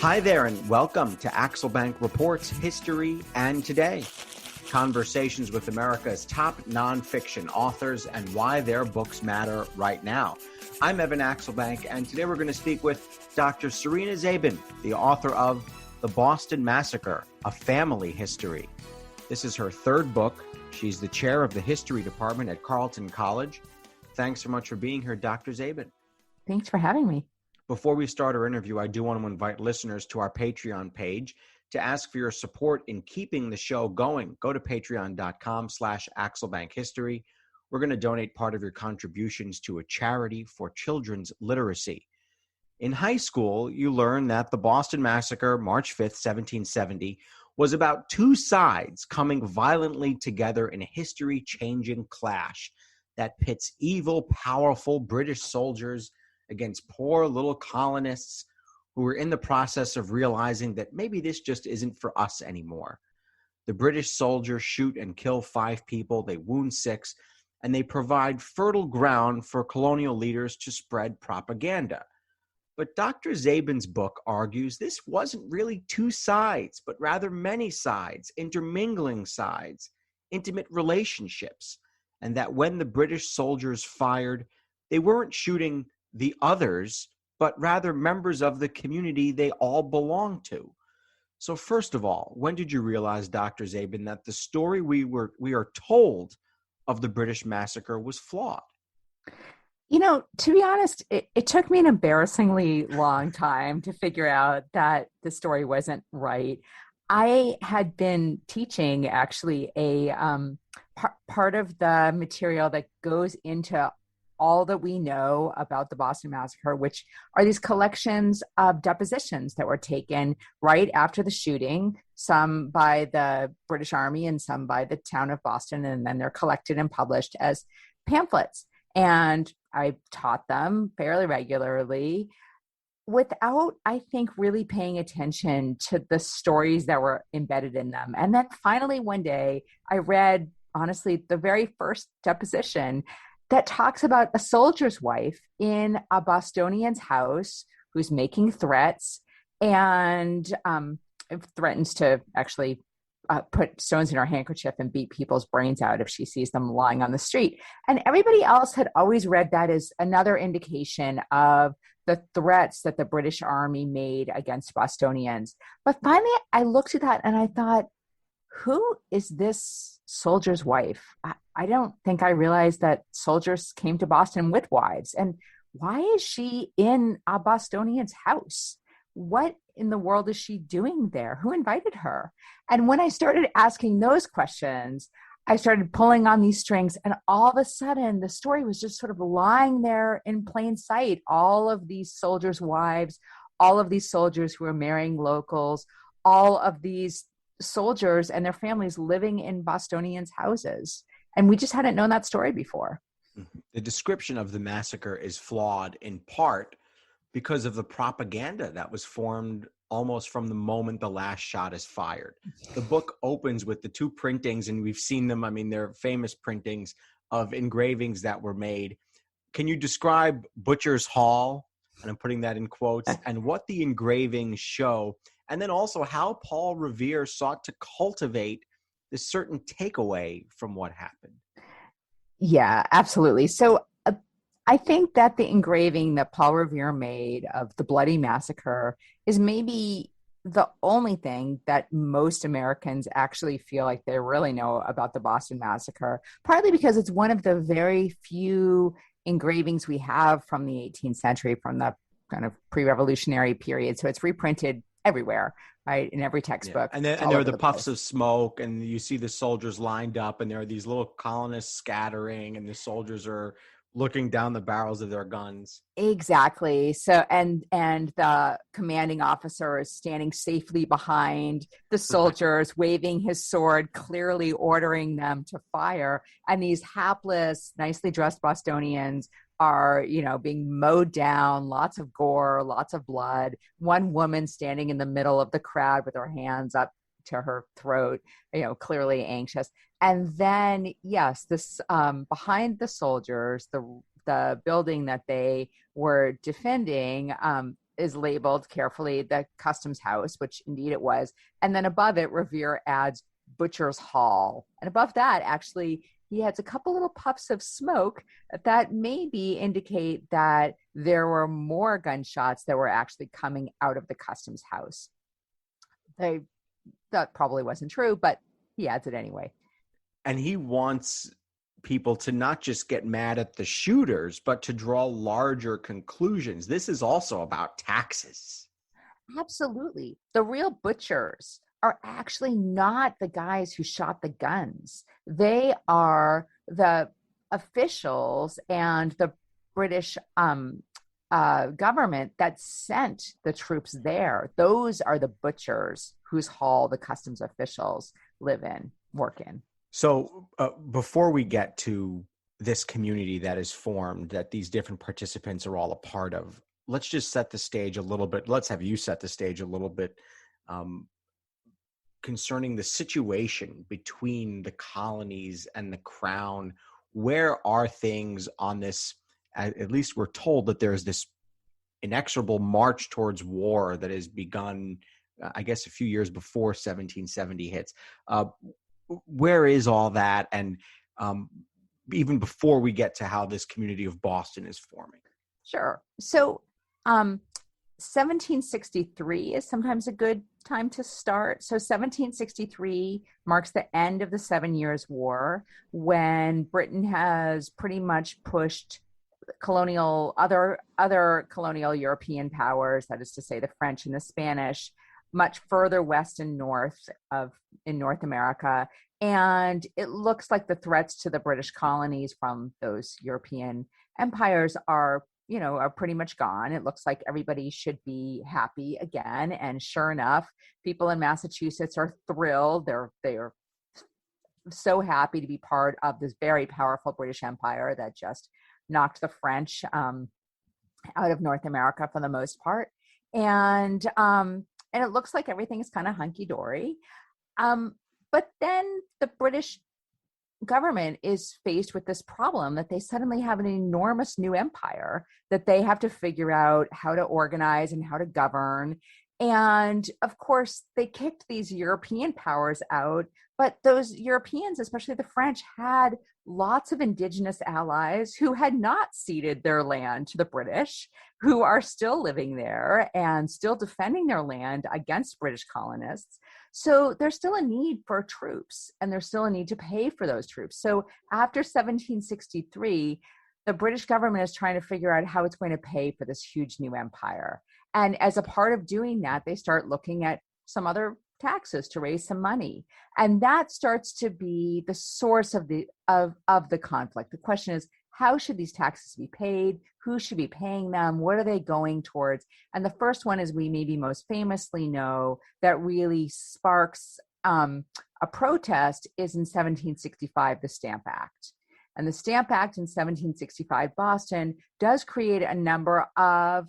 Hi there, and welcome to Axelbank Reports History and Today. Conversations with America's top nonfiction authors and why their books matter right now. I'm Evan Axelbank, and today we're going to speak with Dr. Serena Zabin, the author of The Boston Massacre, A Family History. This is her third book. She's the chair of the history department at Carleton College. Thanks so much for being here, Dr. Zabin. Thanks for having me. Before we start our interview, I do want to invite listeners to our Patreon page to ask for your support in keeping the show going. Go to patreon.com/AxelbankHistory. We're going to donate part of your contributions to a charity for children's literacy. In high school, you learn that the Boston Massacre, March 5th, 1770, was about two sides coming violently together in a history-changing clash that pits evil, powerful British soldiers against poor little colonists who were in the process of realizing that maybe this just isn't for us anymore. The British soldiers shoot and kill 5 people, they wound 6, and they provide fertile ground for colonial leaders to spread propaganda. But Dr. Zabin's book argues this wasn't really two sides, but rather many sides, intermingling sides, intimate relationships, and that when the British soldiers fired, they weren't shooting the others, but rather members of the community they all belonged to. So first of all, when did you realize, Dr. Zabin, that the story we are told of the British massacre was flawed? You know, to be honest, it took me an embarrassingly long time to figure out that the story wasn't right. I had been teaching actually a part of the material that goes into all that we know about the Boston Massacre, which are these collections of depositions that were taken right after the shooting, some by the British Army and some by the town of Boston, and then they're collected and published as pamphlets. And I taught them fairly regularly without, I think, really paying attention to the stories that were embedded in them. And then finally one day I read, honestly, the very first deposition that talks about a soldier's wife in a Bostonian's house who's making threats and threatens to actually put stones in her handkerchief and beat people's brains out if she sees them lying on the street. And everybody else had always read that as another indication of the threats that the British Army made against Bostonians. But finally, I looked at that and I thought, who is this soldier's wife? I don't think I realized that soldiers came to Boston with wives. And why is she in a Bostonian's house? What in the world is she doing there? Who invited her? And when I started asking those questions, I started pulling on these strings, and all of a sudden the story was just sort of lying there in plain sight. All of these soldiers' wives, all of these soldiers who were marrying locals, all of these soldiers and their families living in Bostonians' houses. And we just hadn't known that story before. The description of the massacre is flawed in part because of the propaganda that was formed almost from the moment the last shot is fired. The book opens with the 2 printings, and we've seen them. I mean, they're famous printings of engravings that were made. Can you describe Butcher's Hall, and I'm putting that in quotes, and what the engravings show? And then also how Paul Revere sought to cultivate this certain takeaway from what happened. Yeah, absolutely. So I think that the engraving that Paul Revere made of the Bloody Massacre is maybe the only thing that most Americans actually feel like they really know about the Boston Massacre, partly because it's one of the very few engravings we have from the 18th century, from the kind of pre-revolutionary period. So it's reprinted everywhere, right? In every textbook. Yeah. And there are the puffs of smoke, and you see the soldiers lined up, and there are these little colonists scattering, and the soldiers are looking down the barrels of their guns. Exactly. So, and the commanding officer is standing safely behind the soldiers, waving his sword, clearly ordering them to fire. And these hapless, nicely dressed Bostonians are, being mowed down, lots of gore, lots of blood. One woman standing in the middle of the crowd with her hands up to her throat, clearly anxious. And then, yes, this behind the soldiers, the building that they were defending, is labeled carefully the Customs House, which indeed it was. And then above it, Revere adds Butcher's Hall. And above that, actually, he adds a couple little puffs of smoke that maybe indicate that there were more gunshots that were actually coming out of the Customs House. That probably wasn't true, but he adds it anyway. And he wants people to not just get mad at the shooters, but to draw larger conclusions. This is also about taxes. Absolutely. The real butchers are actually not the guys who shot the guns. They are the officials and the British government that sent the troops there. Those are the butchers whose hall the customs officials live in, work in. So before we get to this community that is formed, that these different participants are all a part of, let's just set the stage a little bit. Let's have you set the stage a little bit concerning the situation between the colonies and the crown. Where are things on this? At least we're told that there's this inexorable march towards war that has begun, I guess, a few years before 1770 hits. Where is all that? And even before we get to how this community of Boston is forming. Sure. So 1763 is sometimes a good time to start. So 1763 marks the end of the 7 Years' War, when Britain has pretty much pushed other colonial European powers, that is to say the French and the Spanish, much further west and north in North America. And it looks like the threats to the British colonies from those European empires are pretty much gone. It looks like everybody should be happy again. And sure enough, people in Massachusetts are thrilled. They're so happy to be part of this very powerful British Empire that just knocked the French out of North America for the most part. And it looks like everything is kind of hunky-dory. But then the British government is faced with this problem that they suddenly have an enormous new empire that they have to figure out how to organize and how to govern. And of course, they kicked these European powers out, but those Europeans, especially the French, had lots of indigenous allies who had not ceded their land to the British, who are still living there and still defending their land against British colonists. So there's still a need for troops, and there's still a need to pay for those troops. So after 1763, the British government is trying to figure out how it's going to pay for this huge new empire. And as a part of doing that, they start looking at some other taxes to raise some money. And that starts to be the source of the conflict. The question is, how should these taxes be paid? Who should be paying them? What are they going towards? And the first one, as we maybe most famously know, that really sparks a protest is in 1765, the Stamp Act. And the Stamp Act in 1765 Boston does create a number of,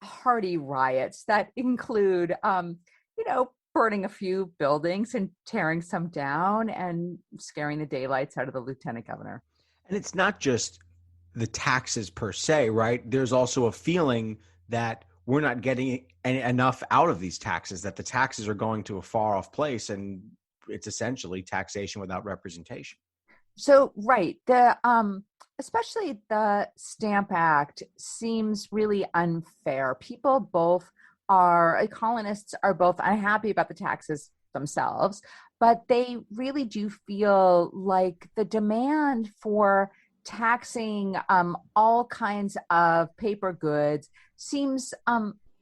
hardy riots that include, burning a few buildings and tearing some down and scaring the daylights out of the lieutenant governor. And it's not just the taxes per se, right? There's also a feeling that we're not getting enough out of these taxes, that the taxes are going to a far off place, and it's essentially taxation without representation. So, right. Especially the Stamp Act seems really unfair. Colonists are both unhappy about the taxes themselves, but they really do feel like the demand for taxing all kinds of paper goods seems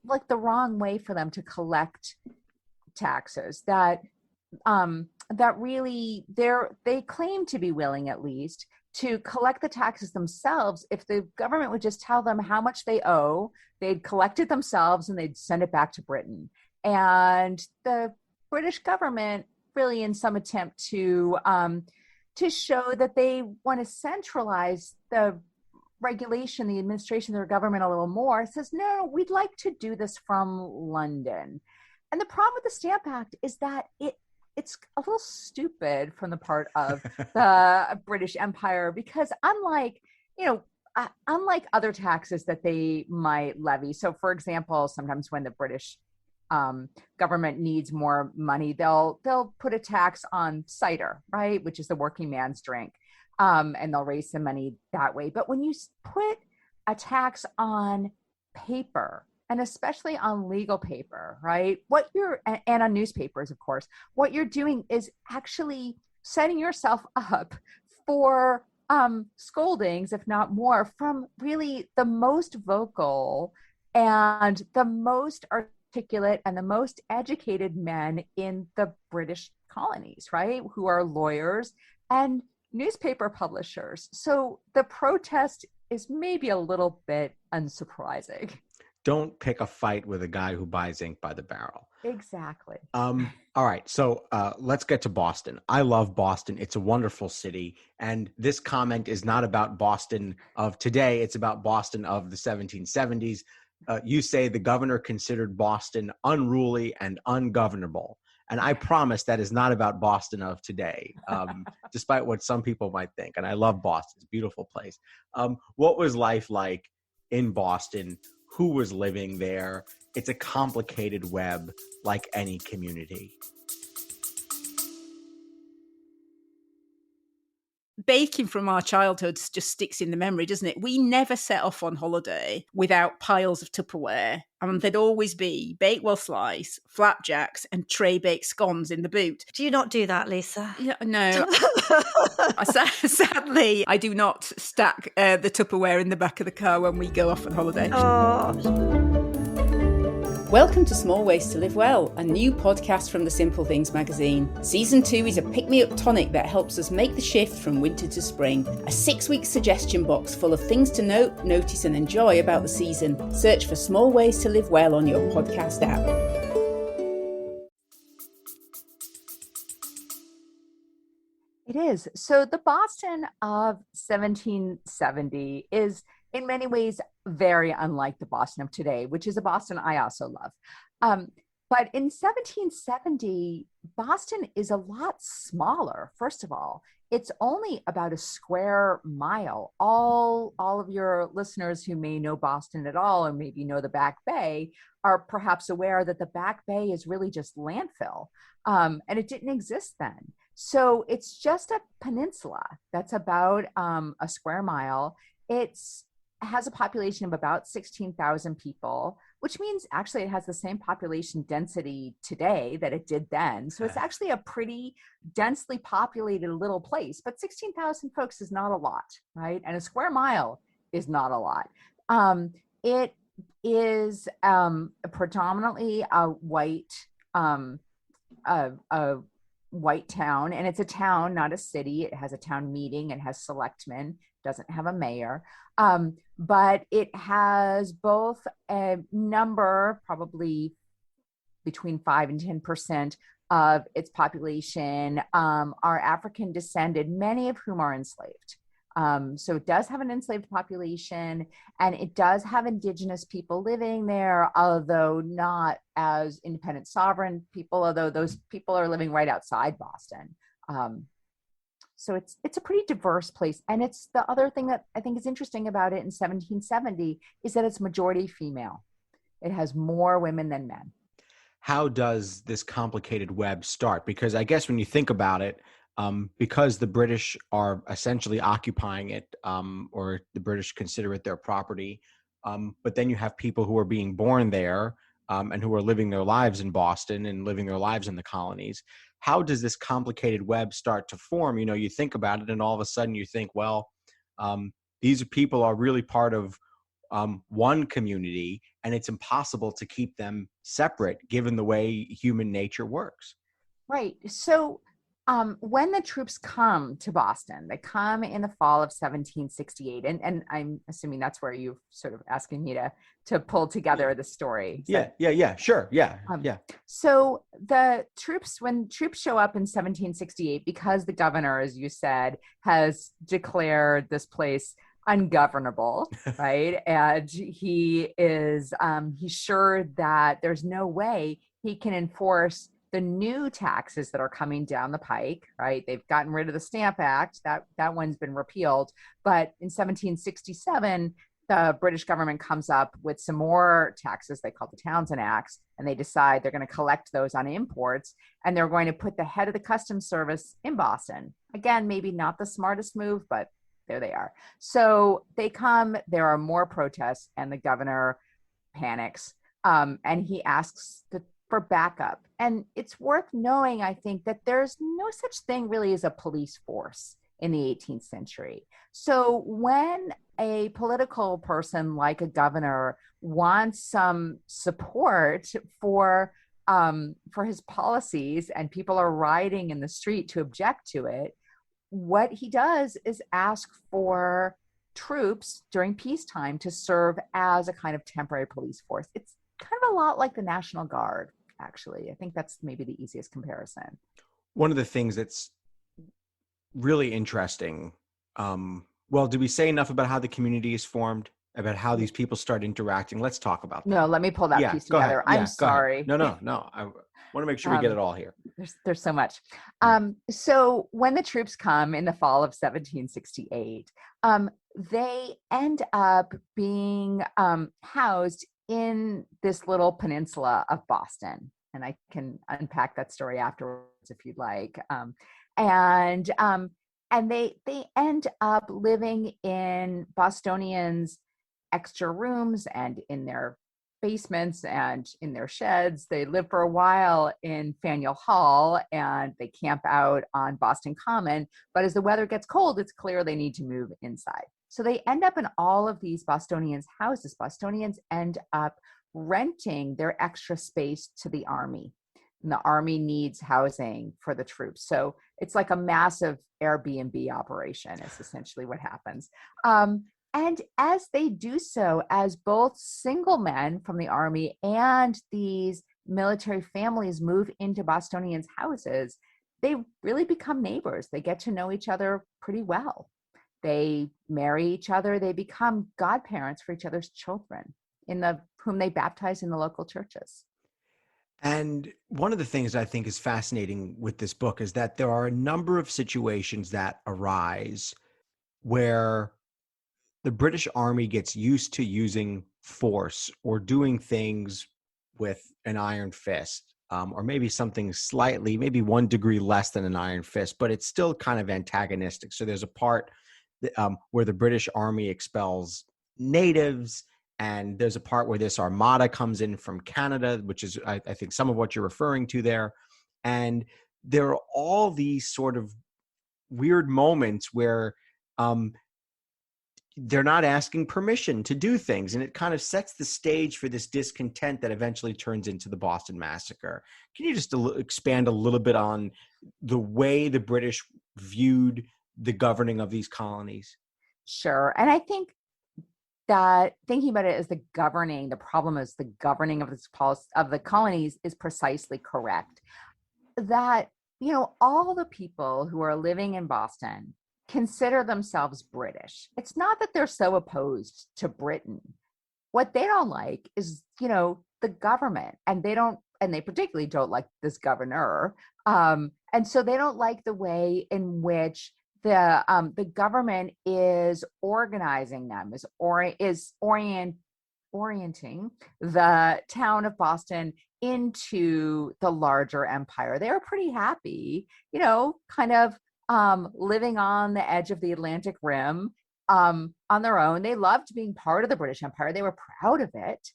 like the wrong way for them to collect taxes. That really they claim to be willing, at least, to collect the taxes themselves. If the government would just tell them how much they owe, they'd collect it themselves and they'd send it back to Britain. And the British government, really in some attempt to show that they want to centralize the regulation, the administration of their government a little more, says, no, we'd like to do this from London. And the problem with the Stamp Act is that it's a little stupid from the part of the British Empire, because unlike, unlike other taxes that they might levy. So for example, sometimes when the British government needs more money, they'll put a tax on cider, right, which is the working man's drink, and they'll raise some money that way. But when you put a tax on paper, and especially on legal paper, right, and on newspapers, of course, what you're doing is actually setting yourself up for scoldings, if not more, from really the most vocal and the most articulate and the most educated men in the British colonies, right? Who are lawyers and newspaper publishers. So the protest is maybe a little bit unsurprising. Don't pick a fight with a guy who buys ink by the barrel. Exactly. All right. So let's get to Boston. I love Boston. It's a wonderful city. And this comment is not about Boston of today. It's about Boston of the 1770s. You say the governor considered Boston unruly and ungovernable. And I promise that is not about Boston of today, despite what some people might think. And I love Boston. It's a beautiful place. What was life like in Boston? Who was living there? It's a complicated web, like any community. Baking from our childhoods just sticks in the memory, doesn't it? We never set off on holiday without piles of Tupperware. And there'd always be Bakewell slice, flapjacks, and tray baked scones in the boot. Do you not do that, Lisa? Yeah, no. Sadly, I do not stack the Tupperware in the back of the car when we go off on holiday. Oh. Welcome to Small Ways to Live Well, a new podcast from the Simple Things magazine. Season 2 is a pick-me-up tonic that helps us make the shift from winter to spring. A 6-week suggestion box full of things to note, notice and enjoy about the season. Search for Small Ways to Live Well on your podcast app. It is. So the Boston of 1770 is in many ways very unlike the Boston of today, which is a Boston I also love. But in 1770, Boston is a lot smaller. First of all, it's only about a square mile. All of your listeners who may know Boston at all, or maybe know the Back Bay, are perhaps aware that the Back Bay is really just landfill, and it didn't exist then. So it's just a peninsula that's about a square mile. It has a population of about 16,000 people, which means actually it has the same population density today that it did then. So it's actually a pretty densely populated little place, but 16,000 folks is not a lot, right? And a square mile is not a lot. It is predominantly a white town, and it's a town, not a city. It has a town meeting, it has selectmen, doesn't have a mayor, but it has both a number, probably between 5 and 10% of its population are African descended, many of whom are enslaved. So it does have an enslaved population, and it does have indigenous people living there, although not as independent sovereign people, although those people are living right outside Boston. So it's a pretty diverse place. And it's the other thing that I think is interesting about it in 1770 is that it's majority female. It has more women than men. How does this complicated web start? Because I guess when you think about it, because the British are essentially occupying it, or the British consider it their property, but then you have people who are being born there and who are living their lives in Boston and living their lives in the colonies. How does this complicated web start to form? You know, you think about it and all of a sudden you think, well, these people are really part of one community, and it's impossible to keep them separate given the way human nature works. Right. So when the troops come to Boston, they come in the fall of 1768, and I'm assuming that's where you're sort of asking me to pull together the story. So, Sure. Yeah. So when troops show up in 1768, because the governor, as you said, has declared this place ungovernable, right? And he is he's sure that there's no way he can enforce the new taxes that are coming down the pike, right? They've gotten rid of the Stamp Act. That one's been repealed. But in 1767, the British government comes up with some more taxes they call the Townshend Acts, and they decide they're going to collect those on imports, and they're going to put the head of the customs service in Boston. Again, maybe not the smartest move, but there they are. So they come, there are more protests, and the governor panics, and he asks for backup. And it's worth knowing, I think, that there's no such thing really as a police force in the 18th century. So when a political person like a governor wants some support for his policies, and people are rioting in the street to object to it, what he does is ask for troops during peacetime to serve as a kind of temporary police force. It's kind of a lot like the National Guard, actually. I think that's maybe the easiest comparison. One of the things that's really interesting, well, did we say enough about how the community is formed, about how these people start interacting? Let's talk about that. No, let me pull that piece together. I'm sorry. No. I want to make sure we get it all here. There's so much. So when the troops come in the fall of 1768, they end up being housed in this little peninsula of Boston. And I can unpack that story afterwards if you'd like. And they end up living in Bostonians' extra rooms and in their basements and in their sheds. They live for a while in Faneuil Hall, and they camp out on Boston Common. But as the weather gets cold, it's clear they need to move inside. So they end up in all of these Bostonians' houses. Bostonians end up renting their extra space to the army. And the army needs housing for the troops. So it's like a massive Airbnb operation is essentially what happens. And as they do so, as both single men from the army and these military families move into Bostonians' houses, they really become neighbors. They get to know each other pretty well. They marry each other. They become godparents for each other's children, whom they baptize in the local churches. And one of the things I think is fascinating with this book is that there are a number of situations that arise where the British Army gets used to using force or doing things with an iron fist, or maybe something slightly, maybe 1 degree less than an iron fist, but it's still kind of antagonistic. So there's a part where the British Army expels natives, and there's a part where this armada comes in from Canada, which is, I think, some of what you're referring to there. And there are all these sort of weird moments where they're not asking permission to do things. And it kind of sets the stage for this discontent that eventually turns into the Boston Massacre. Can you just expand a little bit on the way the British viewed the governing of these colonies? Sure. And I think that thinking about it as the problem is the governing of the colonies is precisely correct. That, all the people who are living in Boston consider themselves British. It's not that they're so opposed to Britain. What they don't like is, the government, and they particularly don't like this governor. And so they don't like the way in which the government is organizing them, is orienting the town of Boston into the larger empire. They were pretty happy, kind of living on the edge of the Atlantic Rim on their own. They loved being part of the British Empire. They were proud of it,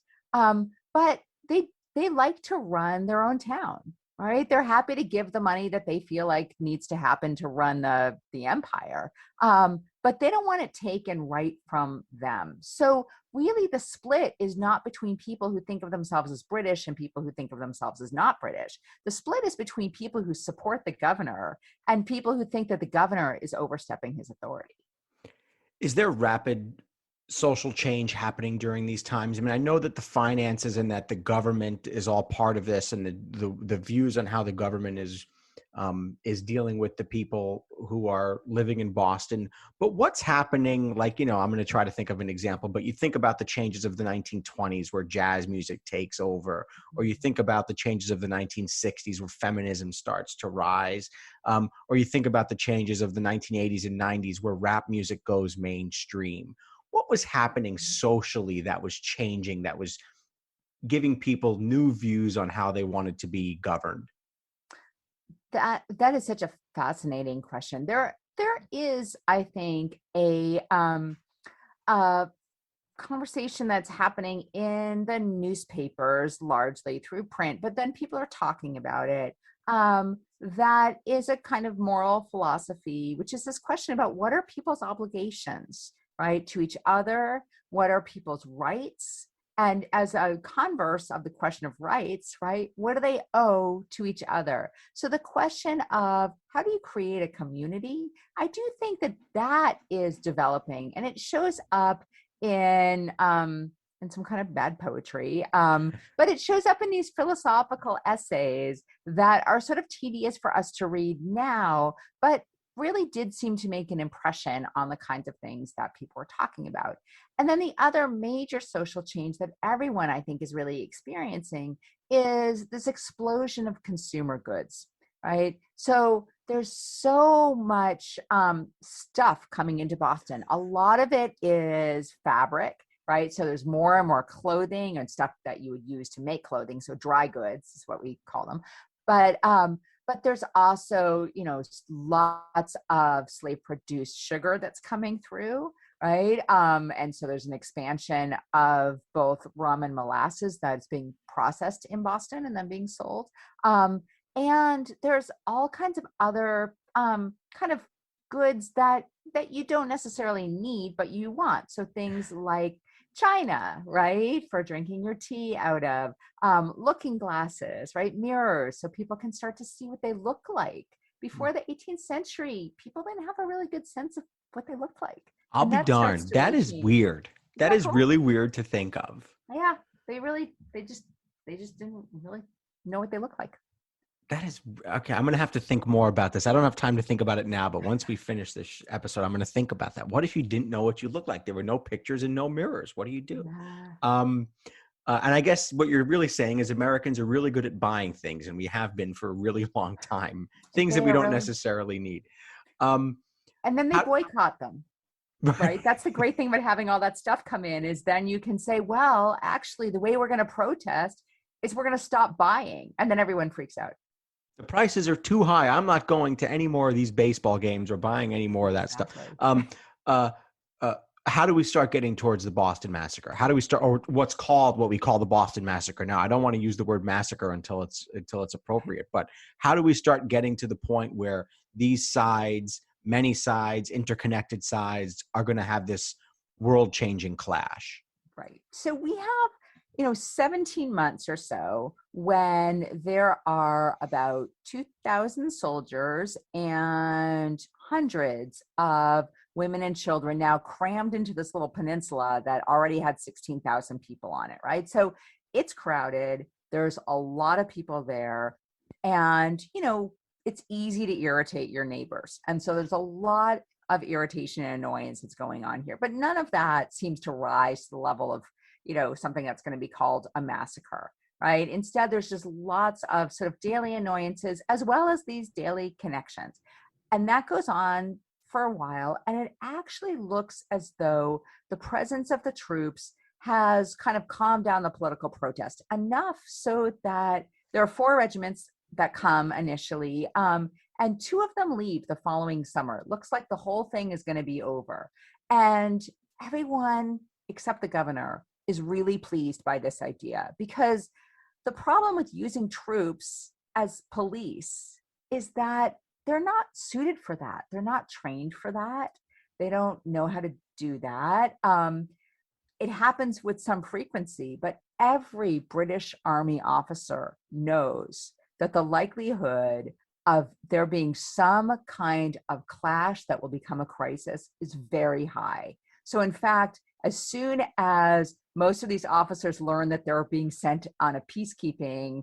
but they like to run their own town. Right? They're happy to give the money that they feel like needs to happen to run the empire, but they don't want it taken right from them. So really the split is not between people who think of themselves as British and people who think of themselves as not British. The split is between people who support the governor and people who think that the governor is overstepping his authority. Is there rapid social change happening during these times? I mean, I know that the finances and that the government is all part of this, and the views on how the government is is dealing with the people who are living in Boston. But what's happening, like, I'm going to try to think of an example, but you think about the changes of the 1920s where jazz music takes over, or you think about the changes of the 1960s where feminism starts to rise, or you think about the changes of the 1980s and 90s where rap music goes mainstream. What was happening socially that was changing, that was giving people new views on how they wanted to be governed? That is such a fascinating question. There is, I think, a conversation that's happening in the newspapers, largely through print, but then people are talking about it. That is a kind of moral philosophy, which is this question about what are people's obligations, right, to each other? What are people's rights? And as a converse of the question of rights, right, what do they owe to each other? So the question of how do you create a community, I do think that is developing, and it shows up in some kind of bad poetry, but it shows up in these philosophical essays that are sort of tedious for us to read now, but really did seem to make an impression on the kinds of things that people were talking about. And then the other major social change that everyone, I think, is really experiencing is this explosion of consumer goods, right? So there's so much stuff coming into Boston. A lot of it is fabric, right? So there's more and more clothing and stuff that you would use to make clothing. So dry goods is what we call them. But there's also, lots of slave-produced sugar that's coming through, right? And so there's an expansion of both rum and molasses that's being processed in Boston and then being sold. And there's all kinds of other kind of goods that you don't necessarily need, but you want. So things like china, right, for drinking your tea out of, looking glasses, right, mirrors, so people can start to see what they look like. Before the 18th century, people didn't have a really good sense of what they looked like. I'll be darned. That is weird. That is really weird to think of. Yeah, they just didn't really know what they look like. That is okay. I'm going to have to think more about this. I don't have time to think about it now, but once we finish this episode, I'm going to think about that. What if you didn't know what you look like? There were no pictures and no mirrors. What do you do? Yeah. And I guess what you're really saying is Americans are really good at buying things, and we have been for a really long time, things that we don't necessarily need. And then they boycott them. Right. That's the great thing about having all that stuff come in, is then you can say, well, actually, the way we're going to protest is we're going to stop buying. And then everyone freaks out. The prices are too high. I'm not going to any more of these baseball games or buying any more of that stuff. How do we start getting towards the Boston Massacre? How do we start, or what we call the Boston Massacre now? I don't want to use the word massacre until it's appropriate, but how do we start getting to the point where these sides, many sides, interconnected sides, are going to have this world-changing clash? Right. So we have 17 months or so when there are about 2,000 soldiers and hundreds of women and children now crammed into this little peninsula that already had 16,000 people on it, right? So it's crowded. There's a lot of people there. And, it's easy to irritate your neighbors. And so there's a lot of irritation and annoyance that's going on here. But none of that seems to rise to the level of something that's going to be called a massacre, right? Instead, there's just lots of sort of daily annoyances as well as these daily connections. And that goes on for a while. And it actually looks as though the presence of the troops has kind of calmed down the political protest enough so that there are 4 regiments that come initially, and 2 of them leave the following summer. It looks like the whole thing is going to be over. And everyone except the governor is really pleased by this idea, because the problem with using troops as police is that they're not suited for that. They're not trained for that. They don't know how to do that. It happens with some frequency, but every British Army officer knows that the likelihood of there being some kind of clash that will become a crisis is very high. So in fact, as soon as most of these officers learn that they're being sent on a peacekeeping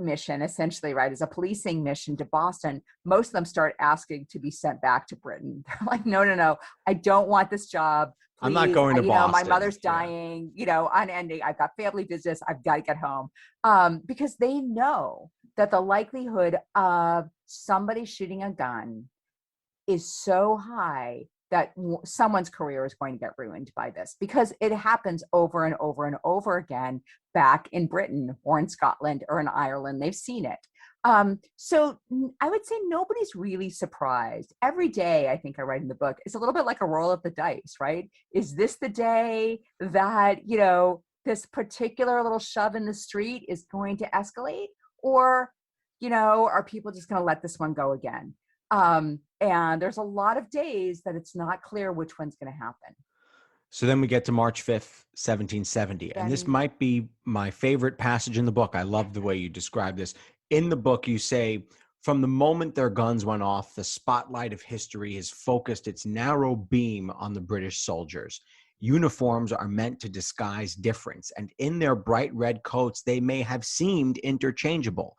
mission, essentially, right, as a policing mission to Boston, most of them start asking to be sent back to Britain. They're like, no, I don't want this job. Please. I'm not going to Boston. My mother's dying, unending. I've got family business. I've got to get home. Because they know that the likelihood of somebody shooting a gun is so high that someone's career is going to get ruined by this, because it happens over and over and over again back in Britain or in Scotland or in Ireland. They've seen it. So I would say nobody's really surprised. Every day, I think I write in the book, is a little bit like a roll of the dice, right? Is this the day that, this particular little shove in the street is going to escalate? Or, are people just going to let this one go again? And there's a lot of days that it's not clear which one's going to happen. So then we get to March 5th, 1770. And this might be my favorite passage in the book. I love the way you describe this. In the book, you say, from the moment their guns went off, the spotlight of history has focused its narrow beam on the British soldiers. Uniforms are meant to disguise difference, and in their bright red coats, they may have seemed interchangeable.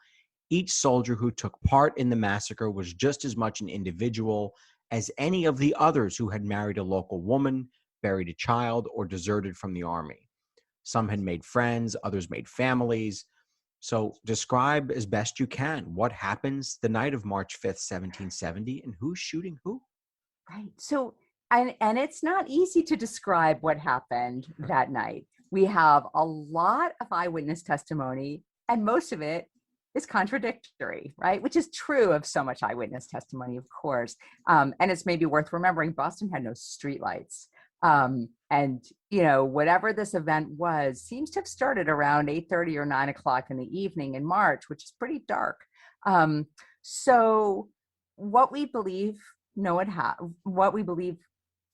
Each soldier who took part in the massacre was just as much an individual as any of the others who had married a local woman, buried a child, or deserted from the army. Some had made friends, others made families. So describe as best you can what happens the night of March 5th, 1770, and who's shooting who. Right. So, and it's not easy to describe what happened that night. We have a lot of eyewitness testimony, and most of it is contradictory, right? Which is true of so much eyewitness testimony, of course. And it's maybe worth remembering, Boston had no streetlights. And, whatever this event was, seems to have started around 8:30 or 9 o'clock in the evening in March, which is pretty dark. So what we believe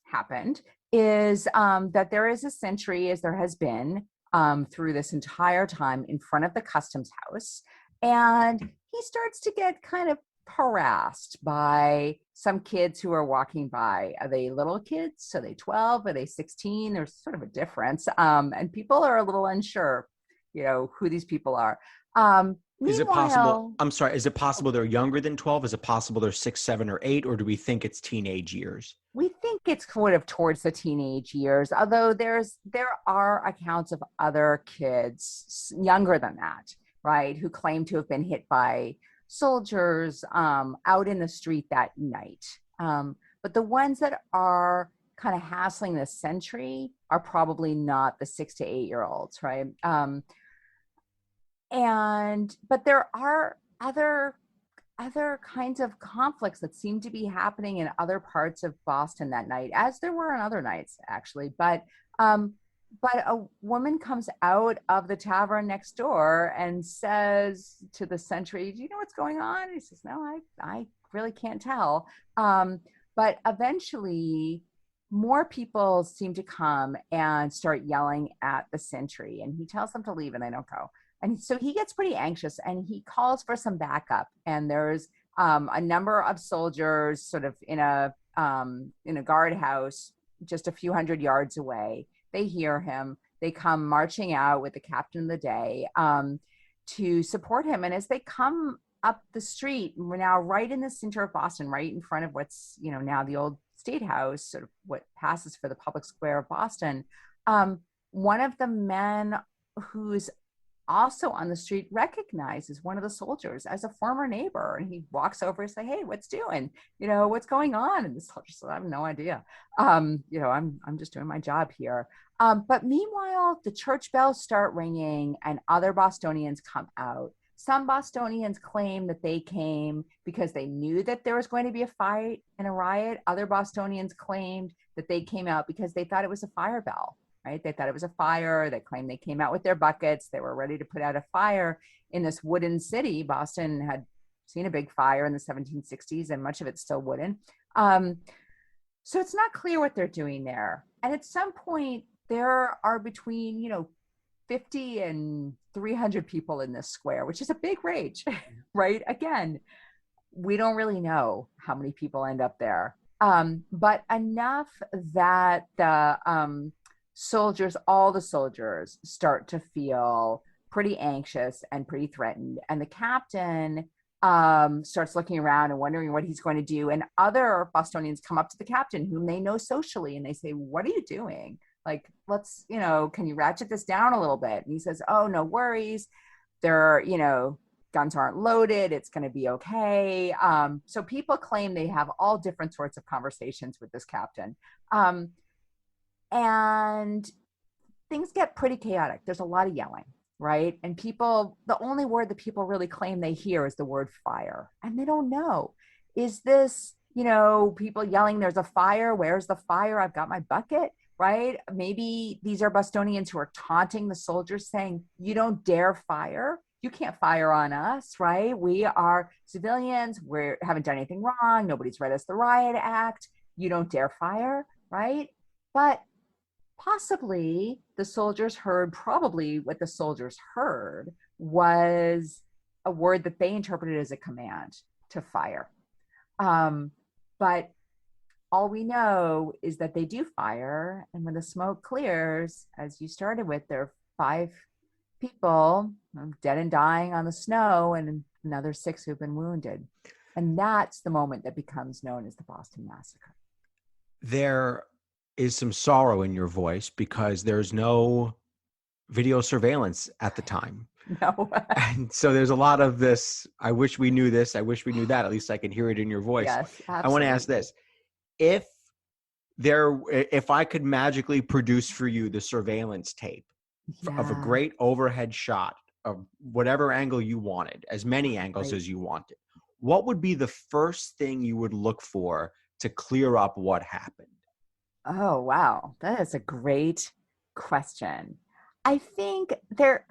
happened is that there is a sentry, as there has been through this entire time, in front of the customs house. And he starts to get kind of harassed by some kids who are walking by. Are they little kids? Are they 12? Are they 16? There's sort of a difference. And people are a little unsure, who these people are. Is it possible? I'm sorry. Is it possible they're younger than 12? Is it possible they're 6, 7, or 8? Or do we think it's teenage years? We think it's sort of towards the teenage years, although there are accounts of other kids younger than that, right, who claim to have been hit by soldiers out in the street that night. But the ones that are kind of hassling the sentry are probably not the 6 to 8 year olds, right? But there are other kinds of conflicts that seem to be happening in other parts of Boston that night, as there were on other nights, actually. But a woman comes out of the tavern next door and says to the sentry, "Do you know what's going on?" He says, "No, I really can't tell." But eventually, more people seem to come and start yelling at the sentry, and he tells them to leave, and they don't go. And so he gets pretty anxious, and he calls for some backup. And there's a number of soldiers sort of in a guardhouse just a few hundred yards away. They hear him. They come marching out with the captain of the day to support him. And as they come up the street, we're now right in the center of Boston, right in front of what's, now the old State House, sort of what passes for the public square of Boston. One of the men who's also on the street recognizes one of the soldiers as a former neighbor, and he walks over and says, "Hey, what's doing? What's going on?" And the soldier says, "I have no idea. I'm just doing my job here." But meanwhile, the church bells start ringing, and other Bostonians come out. Some Bostonians claim that they came because they knew that there was going to be a fight and a riot. Other Bostonians claimed that they came out because they thought it was a fire bell. Right? They thought it was a fire. They claimed they came out with their buckets. They were ready to put out a fire in this wooden city. Boston had seen a big fire in the 1760s, and much of it's still wooden. So it's not clear what they're doing there. And at some point, there are between 50 and 300 people in this square, which is a big range, right? Again, we don't really know how many people end up there, but enough that all the soldiers start to feel pretty anxious and pretty threatened. And the captain starts looking around and wondering what he's going to do. And other Bostonians come up to the captain, whom they know socially, and they say, "What are you doing? Like, let's, can you ratchet this down a little bit?" And he says, "Oh, no worries. They're, guns aren't loaded. It's going to be okay." So people claim they have all different sorts of conversations with this captain. And things get pretty chaotic. There's a lot of yelling, right? And the only word that people really claim they hear is the word fire. And they don't know. Is this, people yelling, "There's a fire. Where's the fire? I've got my bucket," right? Maybe these are Bostonians who are taunting the soldiers, saying, "You don't dare fire. You can't fire on us," right? We are civilians. We haven't done anything wrong. Nobody's read us the riot act. You don't dare fire, right? But possibly probably what the soldiers heard was a word that they interpreted as a command to fire. But all we know is that they do fire. And when the smoke clears, as you started with, there are 5 people dead and dying on the snow and another 6 who've been wounded. And that's the moment that becomes known as the Boston Massacre. There is some sorrow in your voice because there's no video surveillance at the time. No. And so there's a lot of this, "I wish we knew this, I wish we knew that." At least I can hear it in your voice. Yes, absolutely. I want to ask this. If I could magically produce for you the surveillance tape of a great overhead shot of whatever angle you wanted, as many angles as you wanted, what would be the first thing you would look for to clear up what happened? Oh, wow. That is a great question. I think there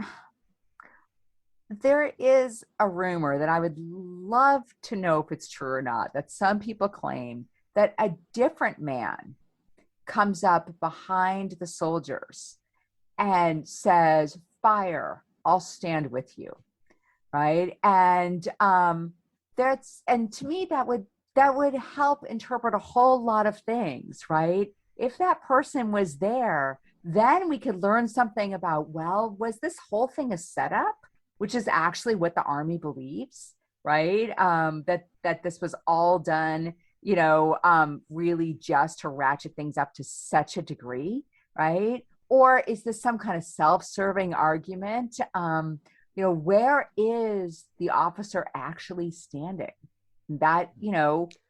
is a rumor that I would love to know if it's true or not, that some people claim that a different man comes up behind the soldiers and says, "Fire, I'll stand with you." Right. And to me, that would help interpret a whole lot of things, right? If that person was there, then we could learn something about, well, was this whole thing a setup, which is actually what the Army believes, right? That this was all done, really just to ratchet things up to such a degree, right? Or is this some kind of self-serving argument? Where is the officer actually standing? That,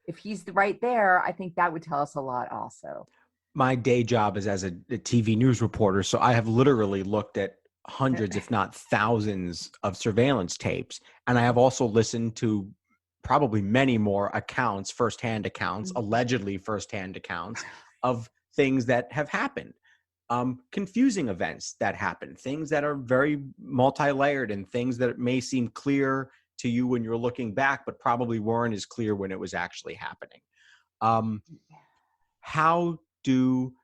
if he's right there, I think that would tell us a lot also. My day job is as a TV news reporter, so I have literally looked at hundreds, if not thousands, of surveillance tapes. And I have also listened to probably many more accounts, firsthand accounts, allegedly firsthand accounts of things that have happened. Confusing events that happen, things that are very multi-layered, and things that may seem clear to you when you're looking back, but probably weren't as clear when it was actually happening. How do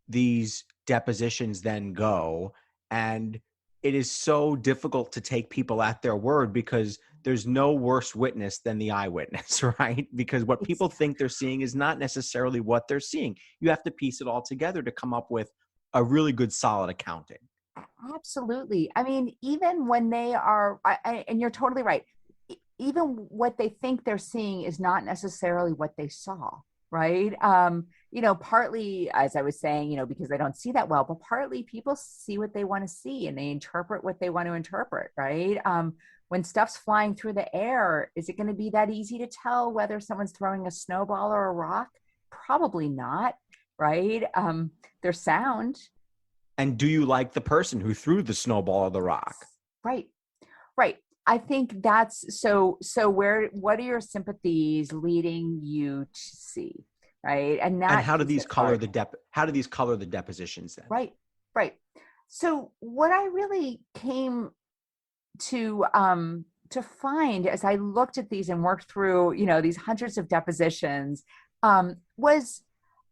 these depositions then go? And it is so difficult to take people at their word because there's no worse witness than the eyewitness, right? Because what people think they're seeing is not necessarily what they're seeing. You have to piece it all together to come up with a really good, solid accounting. Absolutely. I mean, even when they are, and you're totally right, even what they think they're seeing is not necessarily what they saw, right? Partly, as I was saying, because they don't see that well, but partly people see what they want to see and they interpret what they want to interpret, right? When stuff's flying through the air, is it going to be that easy to tell whether someone's throwing a snowball or a rock? Probably not, right? There's sound. And do you like the person who threw the snowball or the rock? Right. I think that's so what are your sympathies leading you to see, right? And how do these color the depositions then? Right. So what I really came to find as I looked at these and worked through, these hundreds of depositions, was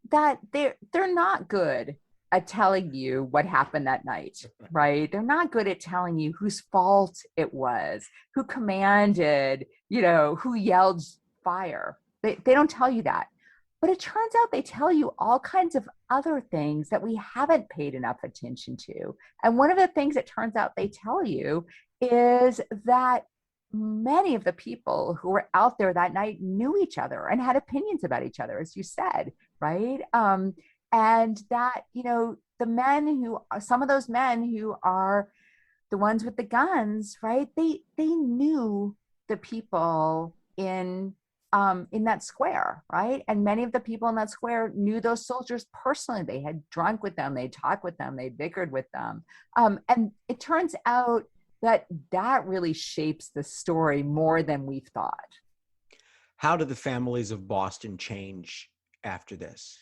that they're not good at telling you what happened that night, right? They're not good at telling you whose fault it was, who commanded, who yelled fire. They don't tell you that. But it turns out they tell you all kinds of other things that we haven't paid enough attention to. And one of the things it turns out they tell you is that many of the people who were out there that night knew each other and had opinions about each other, as you said, right? And that, some of those men who are the ones with the guns, right? They knew the people in that square, right? And many of the people in that square knew those soldiers personally. They had drunk with them, they talked with them, they bickered with them. And it turns out that really shapes the story more than we've thought. How did the families of Boston change after this?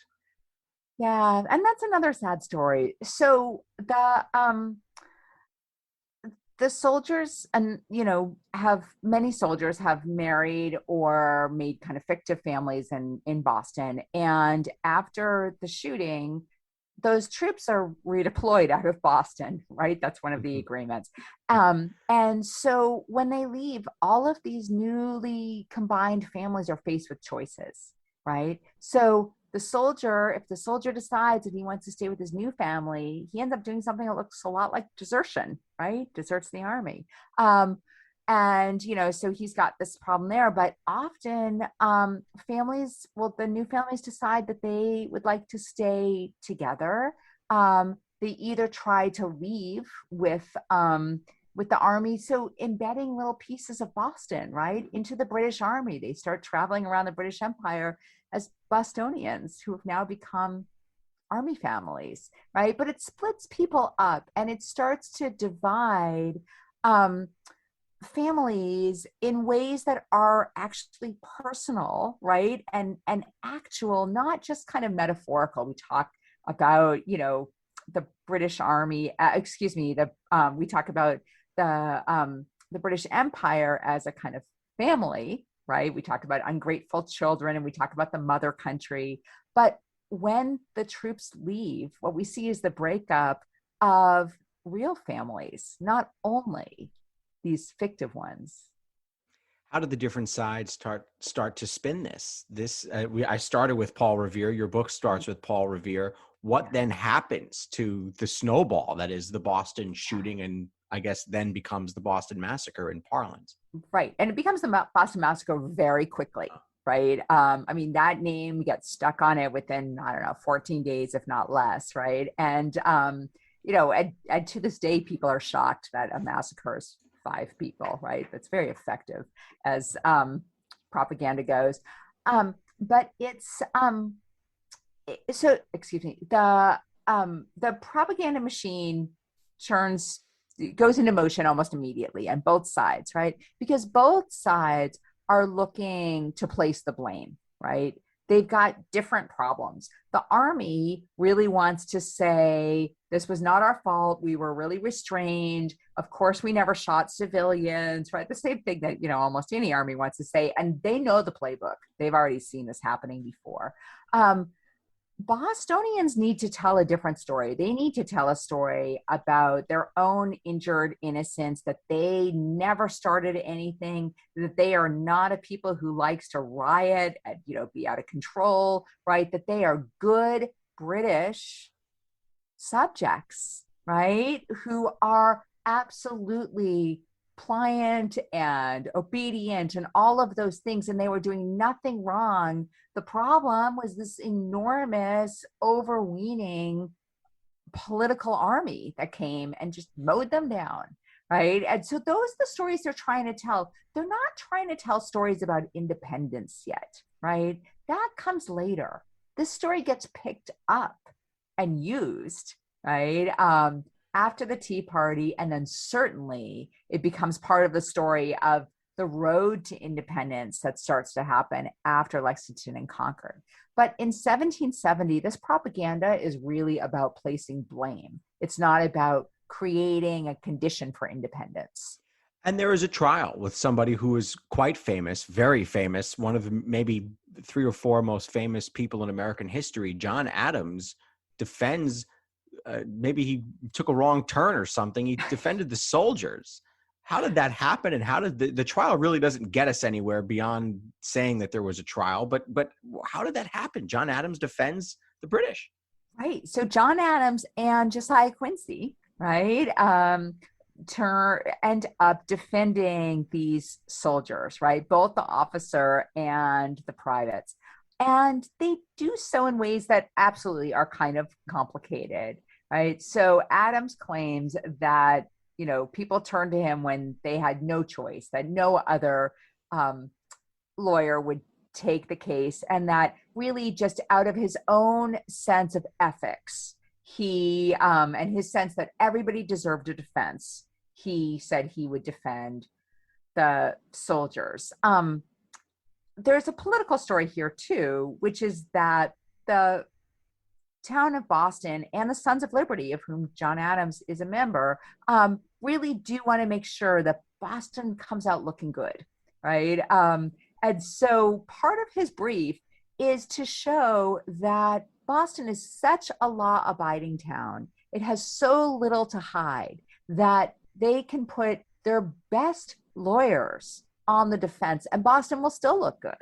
Yeah, and that's another sad story. So the soldiers, and many soldiers have married or made kind of fictive families in Boston. And after the shooting, those troops are redeployed out of Boston, right? That's one of the agreements. And so when they leave, all of these newly combined families are faced with choices, right? So if the soldier decides that he wants to stay with his new family, he ends up doing something that looks a lot like desertion, right? Deserts the army. So he's got this problem there, but often the new families decide that they would like to stay together. They either try to leave with the army, so embedding little pieces of Boston, right, into the British Army. They start traveling around the British Empire as Bostonians who have now become army families, right? But it splits people up and it starts to divide families in ways that are actually personal, right? And actual, not just kind of metaphorical. We talk about, the British Army, we talk about the British Empire as a kind of family, right? We talk about ungrateful children and we talk about the mother country. But when the troops leave, what we see is the breakup of real families, not only these fictive ones. How did the different sides start to spin this? I started with Paul Revere. Your book starts with Paul Revere. What then happens to the snowball that is the Boston shooting, and I guess then becomes the Boston Massacre in parlance? Right, and it becomes the Boston Massacre very quickly, right? That name gets stuck on it within 14 days, if not less, right? And and to this day, people are shocked that a massacre is 5 people, right? That's very effective as propaganda goes. But it's the propaganda machine goes into motion almost immediately on both sides, right? Because both sides are looking to place the blame, right? They've got different problems. The army really wants to say, this was not our fault. We were really restrained. Of course, we never shot civilians, right? The same thing that, almost any army wants to say, and they know the playbook. They've already seen this happening before. Bostonians need to tell a different story. They need to tell a story about their own injured innocence, that they never started anything, that they are not a people who likes to riot and, be out of control, right? That they are good British subjects, right? Who are absolutely pliant and obedient and all of those things, and they were doing nothing wrong. The problem was this enormous, overweening political army that came and just mowed them down, right? And so those are the stories they're trying to tell. They're not trying to tell stories about independence yet, right? That comes later. This story gets picked up and used, right? After the Tea Party, and then certainly it becomes part of the story of the road to independence that starts to happen after Lexington and Concord. But in 1770, this propaganda is really about placing blame. It's not about creating a condition for independence. And there is a trial with somebody who is quite famous, very famous, one of maybe 3 or 4 most famous people in American history. John Adams defends, maybe he took a wrong turn or something. He defended the soldiers. How did that happen? And how did the trial really doesn't get us anywhere beyond saying that there was a trial, but how did that happen? John Adams defends the British. Right. So John Adams and Josiah Quincy, right, end up defending these soldiers, right, both the officer and the privates. And they do so in ways that absolutely are kind of complicated, right? So Adams claims that, people turned to him when they had no choice, that no other lawyer would take the case, and that really just out of his own sense of ethics, he and his sense that everybody deserved a defense, he said he would defend the soldiers. There's a political story here too, which is that the town of Boston and the Sons of Liberty, of whom John Adams is a member, really do want to make sure that Boston comes out looking good, right? And so part of his brief is to show that Boston is such a law-abiding town. It has so little to hide that they can put their best lawyers on the defense and Boston will still look good.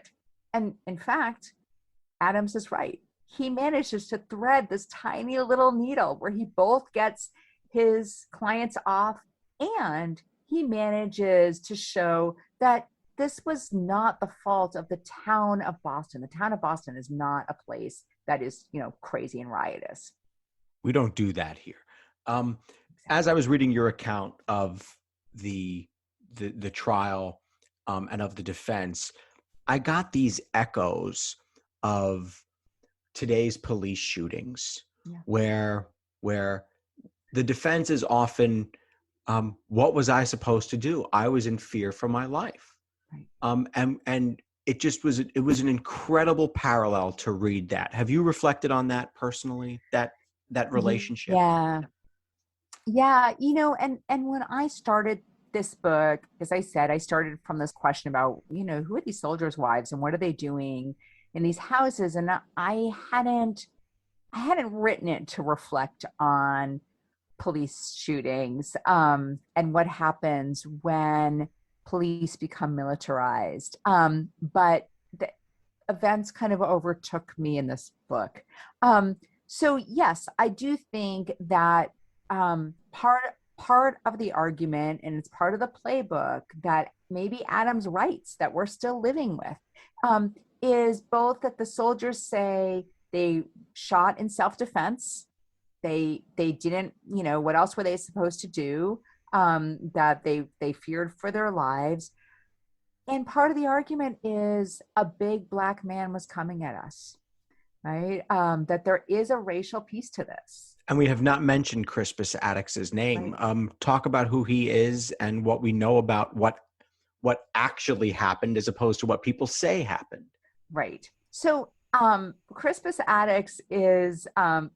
And in fact, Adams is right. He manages to thread this tiny little needle where he both gets his clients off and he manages to show that this was not the fault of the town of Boston. The town of Boston is not a place that is, crazy and riotous. We don't do that here. As I was reading your account of the trial and of the defense, I got these echoes of today's police shootings, where the defense is often, what was I supposed to do? I was in fear for my life. Right. And it was an incredible parallel to read that. Have you reflected on that personally, that relationship? Yeah. And when I started this book, as I said, I started from this question about, who are these soldiers' wives and what are they doing in these houses? And I hadn't written it to reflect on police shootings and what happens when police become militarized. But the events kind of overtook me in this book. So yes, I do think that part of the argument, and it's part of the playbook that maybe Adams writes that we're still living with, is both that the soldiers say they shot in self-defense. They didn't, what else were they supposed to do? That they feared for their lives. And part of the argument is a big black man was coming at us, right? That there is a racial piece to this. And we have not mentioned Crispus Attucks' name. Right. Talk about who he is and what we know about what actually happened as opposed to what people say happened. Right. So Crispus Attucks is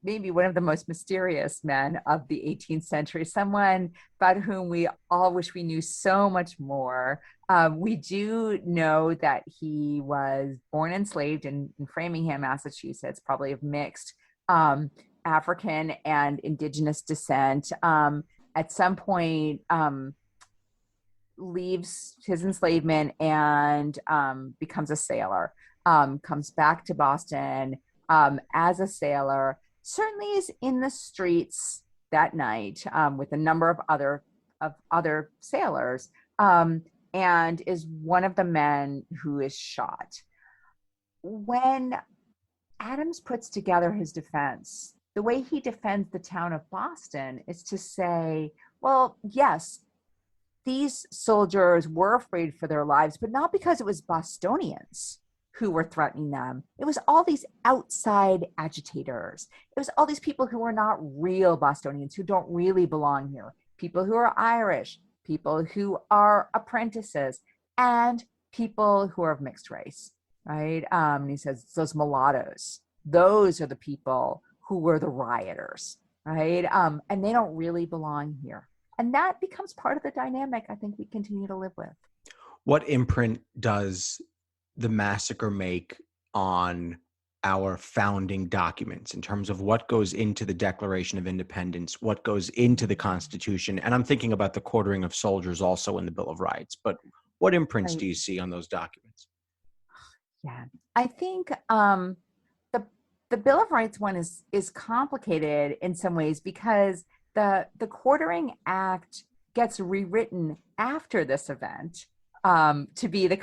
maybe one of the most mysterious men of the 18th century, someone about whom we all wish we knew so much more. We do know that he was born enslaved in Framingham, Massachusetts, probably of mixed African and indigenous descent. At some point, leaves his enslavement and becomes a sailor. Comes back to Boston as a sailor, certainly is in the streets that night with a number of other sailors, and is one of the men who is shot. When Adams puts together his defense, the way he defends the town of Boston is to say, well, yes, these soldiers were afraid for their lives, but not because it was Bostonians who were threatening them. It was all these outside agitators. It was all these people who were not real Bostonians, who don't really belong here. People who are Irish, people who are apprentices, and people who are of mixed race, right? And he says, those mulattoes, those are the people who were the rioters, right? And they don't really belong here. And that becomes part of the dynamic I think we continue to live with. What imprint does the massacre make on our founding documents in terms of what goes into the Declaration of Independence, what goes into the Constitution. And I'm thinking about the quartering of soldiers also in the Bill of Rights. But what imprints Right. do you see on those documents? Yeah, I think the the Bill of Rights one is complicated in some ways because the Quartering Act gets rewritten after this event to be the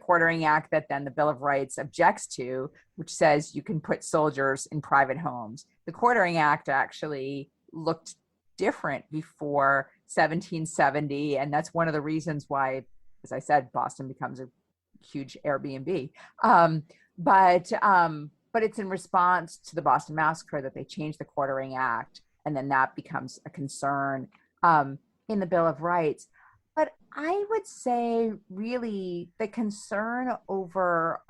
Quartering Act that then the Bill of Rights objects to, which says you can put soldiers in private homes. The Quartering Act actually looked different before 1770, and that's one of the reasons why, as I said, Boston becomes a huge Airbnb. Um, but it's in response to the Boston Massacre that they changed the Quartering Act, and then that becomes a concern in the Bill of Rights. But I would say, really, the concern over,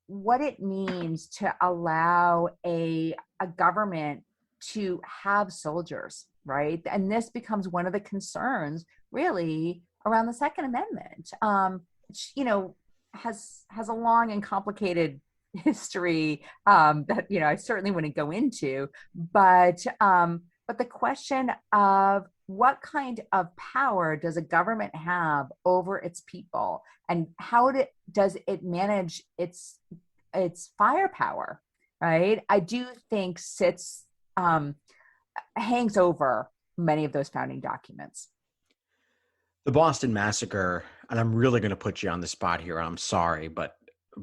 what it means to allow a government to have soldiers, right? And this becomes one of the concerns, really, around the Second Amendment, which, has a long and complicated history that I certainly wouldn't go into, but the question of what kind of power does a government have over its people, and how does it manage its firepower, right? I do think hangs over many of those founding documents. The Boston Massacre, and I'm really going to put you on the spot here. I'm sorry, but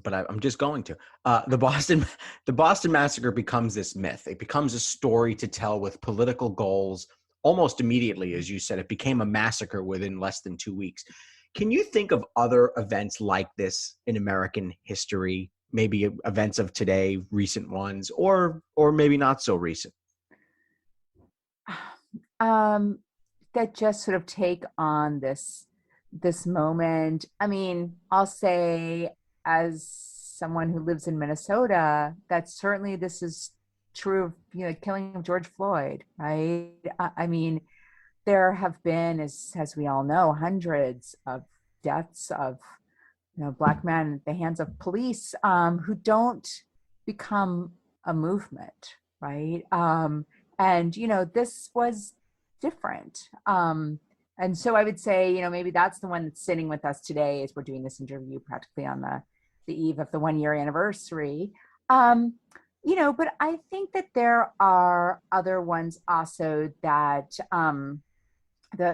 I'm just going to. The Boston Massacre becomes this myth. It becomes a story to tell with political goals almost immediately. As you said, it became a massacre within less than 2 weeks. Can you think of other events like this in American history? Maybe events of today, recent ones, or maybe not so recent? That just sort of take on this moment. I mean, I'll say, as someone who lives in Minnesota, that certainly this is true of killing of George Floyd, right? I mean, there have been, as we all know, hundreds of deaths of Black men at the hands of police who don't become a movement, right? And this was different. And so I would say, maybe that's the one that's sitting with us today as we're doing this interview practically on the eve of the 1-year anniversary. But I think that there are other ones also that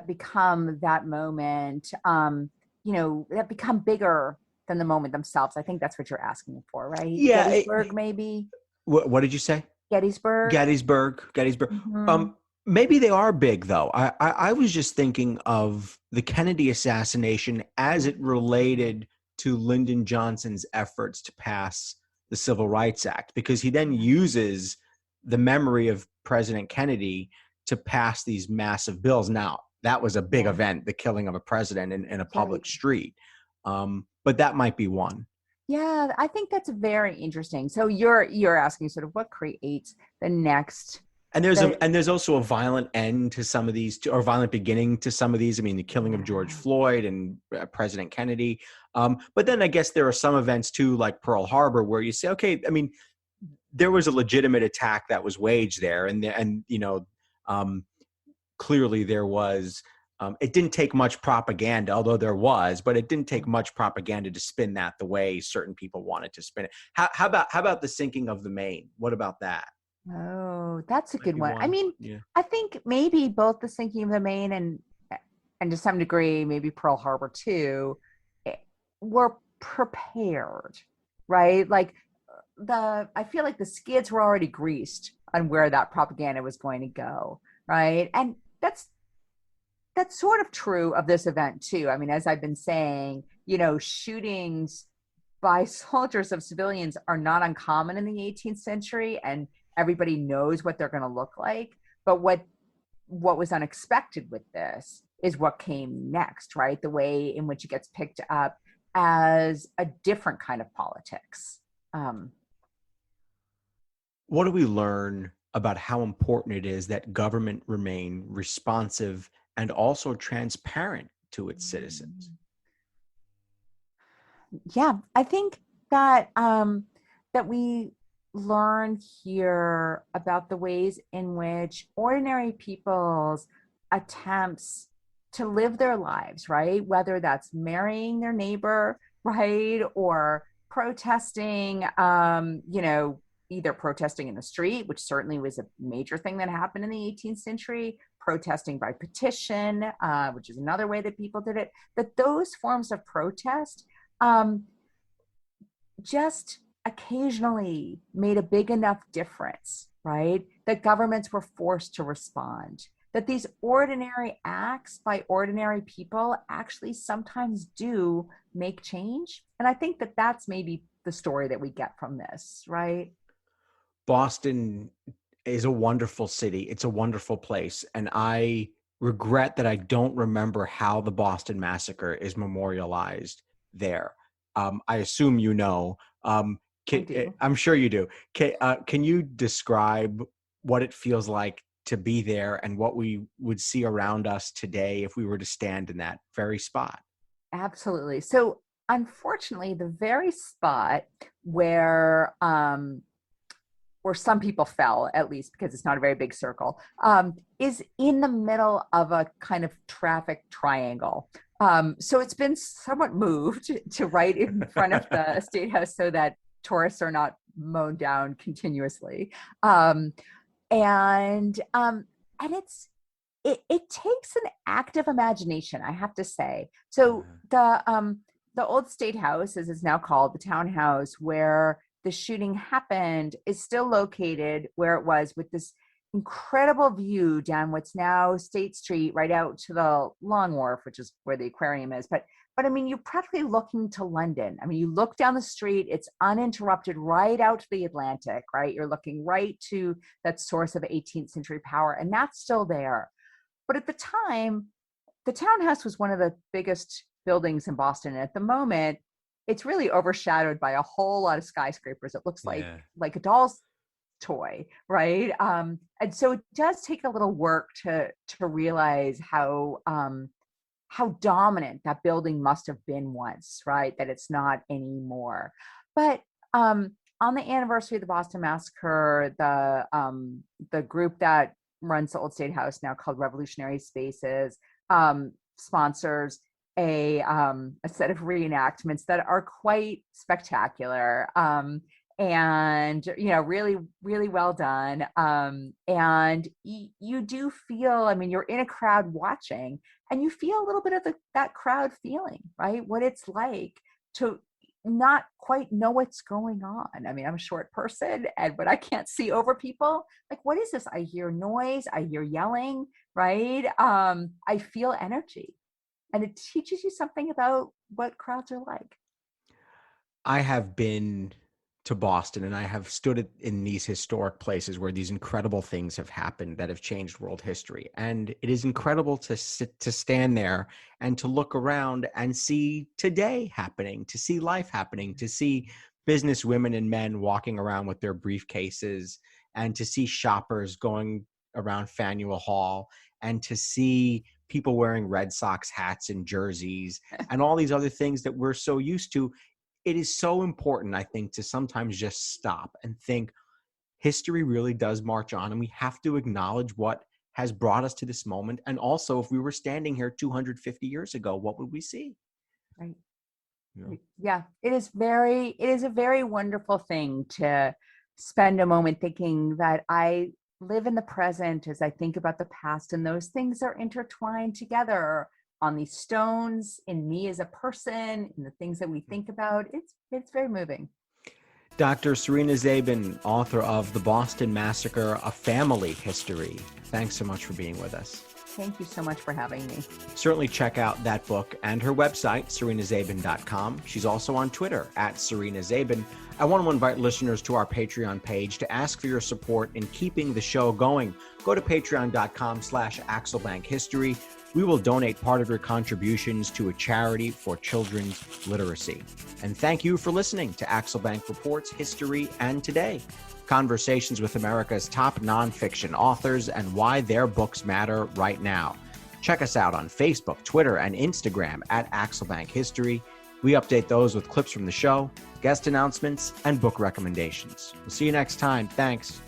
become that moment, that become bigger than the moment themselves. I think that's what you're asking for, right? Yeah. Gettysburg, maybe. What did you say? Gettysburg. Mm-hmm. Maybe they are big, though. I was just thinking of the Kennedy assassination as it related to Lyndon Johnson's efforts to pass the Civil Rights Act, because he then uses the memory of President Kennedy to pass these massive bills. Now, that was a big event, the killing of a president in a public street. But that might be one. Yeah, I think that's very interesting. So you're asking sort of what creates the next. And there's also a violent end to some of these, or violent beginning to some of these. I mean, the killing of George Floyd and President Kennedy. But then I guess there are some events too, like Pearl Harbor, where you say, okay, I mean, there was a legitimate attack that was waged there, and clearly there was. It didn't take much propaganda, although there was, but it didn't take much propaganda to spin that the way certain people wanted to spin it. How about the sinking of the Maine? What about that? Oh, that's a good one. I mean, I think maybe both the sinking of the Maine and to some degree maybe Pearl Harbor too were prepared, right? Like I feel like the skids were already greased on where that propaganda was going to go, right? And that's sort of true of this event too. I mean, as I've been saying, shootings by soldiers of civilians are not uncommon in the 18th century, and everybody knows what they're going to look like. But what was unexpected with this is what came next, right? The way in which it gets picked up as a different kind of politics. What do we learn about how important it is that government remain responsive and also transparent to its citizens? Yeah, I think that that we learn here about the ways in which ordinary people's attempts to live their lives, right? Whether that's marrying their neighbor, right? Or protesting, either protesting in the street, which certainly was a major thing that happened in the 18th century, protesting by petition, which is another way that people did it, that those forms of protest just occasionally made a big enough difference, right? That governments were forced to respond. That these ordinary acts by ordinary people actually sometimes do make change. And I think that that's maybe the story that we get from this, right? Boston is a wonderful city. It's a wonderful place. And I regret that I don't remember how the Boston Massacre is memorialized there. I assume you know. I'm sure you do. Can you describe what it feels like to be there and what we would see around us today if we were to stand in that very spot? Absolutely. So unfortunately, the very spot where some people fell, at least because it's not a very big circle, is in the middle of a kind of traffic triangle. So it's been somewhat moved to right in front of the State House so that tourists are not mown down continuously. And it takes an active imagination, I have to say. So the old State House, as it's now called, the townhouse where the shooting happened, is still located where it was, with this incredible view down what's now State Street, right out to the Long Wharf, which is where the aquarium is. But I mean, you're practically looking to London. I mean, you look down the street, it's uninterrupted right out to the Atlantic, right? You're looking right to that source of 18th century power, and that's still there. But at the time, the townhouse was one of the biggest buildings in Boston. And at the moment, it's really overshadowed by a whole lot of skyscrapers. It looks like a doll's toy, right? And so it does take a little work to realize how dominant that building must have been once, right? That it's not anymore. But on the anniversary of the Boston Massacre, the group that runs the Old State House, now called Revolutionary Spaces, sponsors a set of reenactments that are quite spectacular. And really, really well done. And you do feel, I mean, you're in a crowd watching, and you feel a little bit of that crowd feeling, right? What it's like to not quite know what's going on. I mean, I'm a short person, but I can't see over people. Like, what is this? I hear noise, I hear yelling, right? I feel energy, and it teaches you something about what crowds are like. I have been to Boston, and I have stood in these historic places where these incredible things have happened that have changed world history. And it is incredible to stand there and to look around and see today happening, to see life happening, to see business women and men walking around with their briefcases, and to see shoppers going around Faneuil Hall, and to see people wearing Red Sox hats and jerseys and all these other things that we're so used to. It is so important, I think, to sometimes just stop and think history really does march on, and we have to acknowledge what has brought us to this moment. And also, if we were standing here 250 years ago, what would we see? Right. Yeah, it is a very wonderful thing to spend a moment thinking that I live in the present as I think about the past, and those things are intertwined together on these stones, in me as a person, in the things that we think about. It's very moving. Dr. Serena Zabin, author of The Boston Massacre, A Family History. Thanks so much for being with us. Thank you so much for having me. Certainly check out that book and her website, serenazabin.com. She's also on Twitter @SerenaZabin. I want to invite listeners to our Patreon page to ask for your support in keeping the show going. Go to patreon.com/AxelBankHistory. We will donate part of your contributions to a charity for children's literacy. And thank you for listening to Axel Bank Reports History and Today. Conversations with America's top nonfiction authors and why their books matter right now. Check us out on Facebook, Twitter, and Instagram @AxelBankHistory. We update those with clips from the show, guest announcements, and book recommendations. We'll see you next time. Thanks.